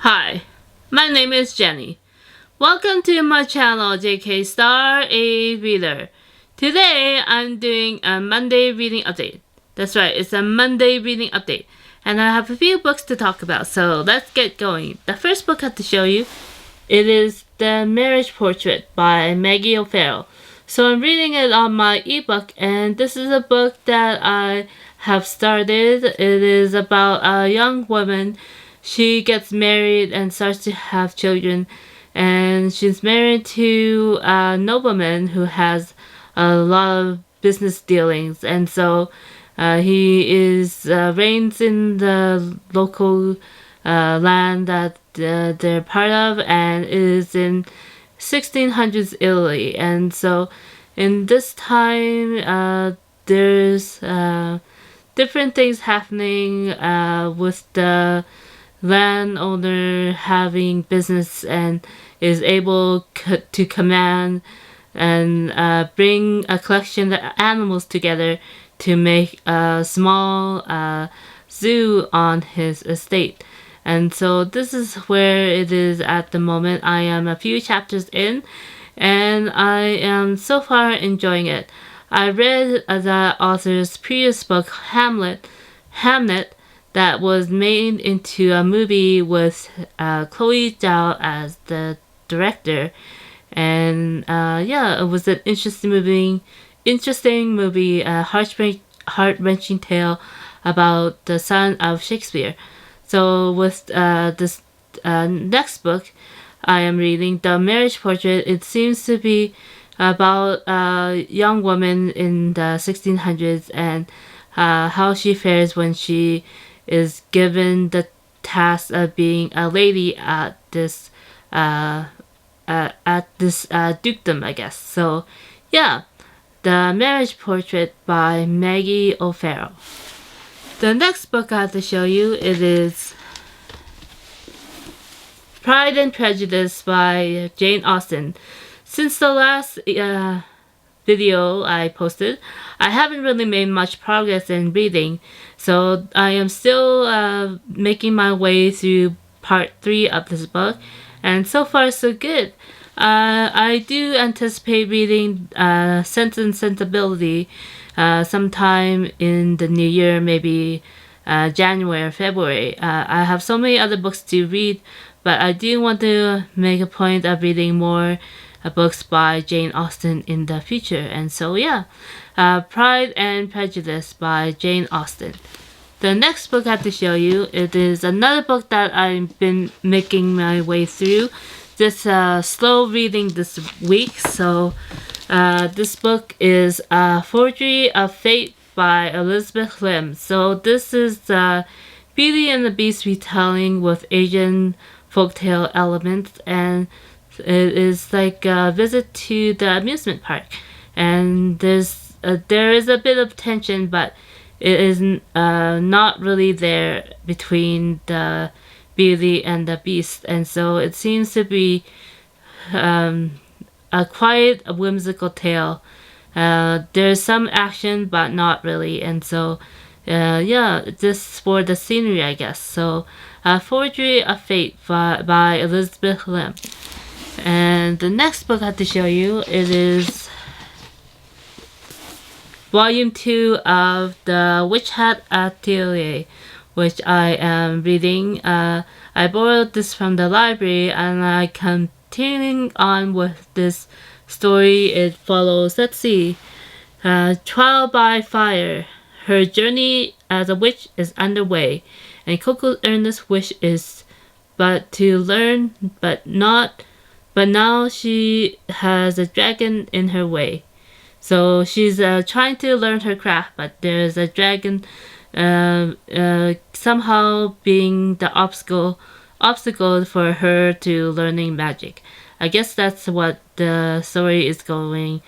Hi, my name is Jenny. Welcome to my channel JK Star A Reader. Today I'm doing a Monday reading update. That's right, it's a Monday reading update. And I have a few books to talk about, so let's get going. The first book I have to show you, it is The Marriage Portrait by Maggie O'Farrell. So I'm reading it on my ebook, and this is a book that I have started. It is about a young woman. She gets married and starts to have children, and she's married to a nobleman who has a lot of business dealings, and so he is reigns in the local land that they're part of, and is in 1600s Italy. And so in this time there's different things happening with the landowner having business and is able to command and bring a collection of animals together to make a small zoo on his estate. And so this is where it is at the moment. I am a few chapters in, and I am so far enjoying it. I read the author's previous book, Hamlet, that was made into a movie with Chloe Zhao as the director. And it was an interesting movie, a heart-wrenching tale about the son of Shakespeare. So with this next book I am reading, The Marriage Portrait, it seems to be about a young woman in the 1600s and how she fares when she is given the task of being a lady at this dukedom, I guess. So yeah, The Marriage Portrait by Maggie O'Farrell. The next book I have to show you, it is Pride and Prejudice by Jane Austen. Since the last video I posted, I haven't really made much progress in reading, so I am still making my way through part 3 of this book, and so far so good. I do anticipate reading Sense and Sensibility sometime in the new year, maybe January or February. I have so many other books to read, but I do want to make a point of reading more books by Jane Austen in the future. And so yeah, Pride and Prejudice by Jane Austen. The next book I have to show you, it is another book that I've been making my way through, just slow reading this week. So this book is Forgery of Fate by Elizabeth Lim. So this is the Beauty and the Beast retelling with Asian folktale elements, and it is like a visit to the amusement park, and there is a bit of tension, but it is not really there between the Beauty and the Beast, and so it seems to be a quiet, whimsical tale. There's some action, but not really, and so just for the scenery, I guess. So Forgery of Fate by Elizabeth Lim. And the next book I have to show you, it is Volume 2 of the Witch Hat Atelier, which I am reading. I borrowed this from the library, and I continuing on with this story. It follows, let's see, Trial by Fire. Her journey as a witch is underway, and Coco's earnest wish is to learn, but now she has a dragon in her way. So she's trying to learn her craft, but there's a dragon somehow being the obstacle for her to learning magic. I guess that's what the story is going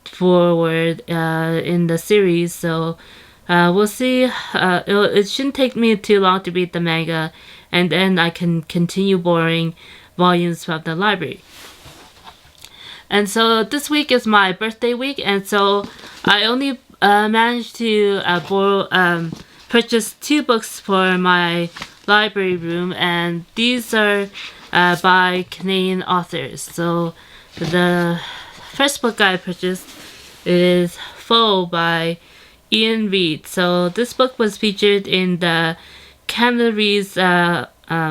forward in the series. So we'll see. It shouldn't take me too long to read the manga, and then I can continue borrowing volumes from the library. And so this week is my birthday week, and so I only managed to purchase 2 books for my library room, and these are by Canadian authors. So the first book I purchased is Foe by Iain Reid. So this book was featured in the Canada Reads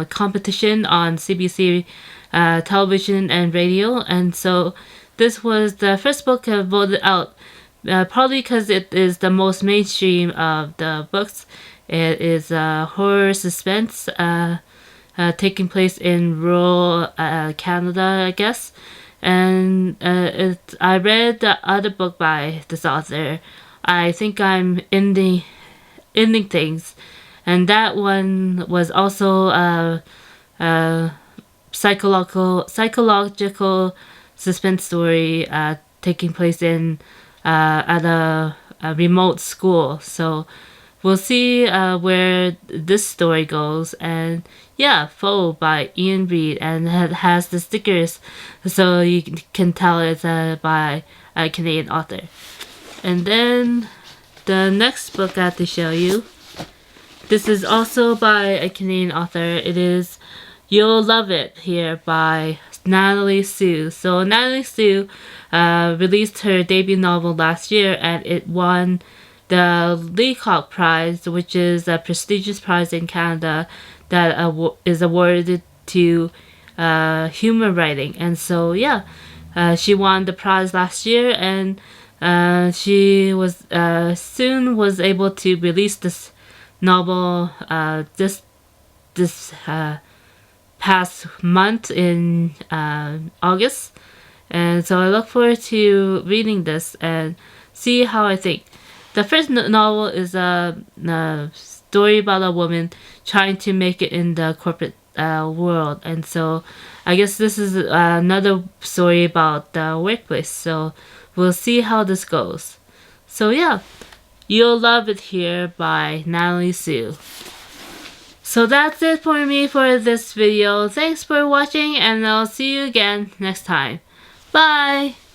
competition on CBC television and radio, and so this was the first book voted out, probably because it is the most mainstream of the books. It is horror suspense taking place in rural Canada, I guess. And I read the other book by this author. I think I'm ending things, and that one was also psychological suspense story taking place in at a remote school. So we'll see where this story goes. And yeah, Foe by Iain Reid, and it has the stickers, so you can tell it's by a Canadian author. And then the next book I have to show you, this is also by a Canadian author. It is You'll Love It Here by Natalie Sue. So Natalie Sue released her debut novel last year, and it won the Leacock Prize, which is a prestigious prize in Canada that is awarded to humor writing. And so yeah, she won the prize last year, and she was soon was able to release this novel this past month in August. And so I look forward to reading this and see how I think. The first novel is a story about a woman trying to make it in the corporate world, and so I guess this is another story about the workplace. So we'll see how this goes. So yeah, You'll Love It Here by Natalie Sue. So that's it for me for this video. Thanks for watching, and I'll see you again next time. Bye!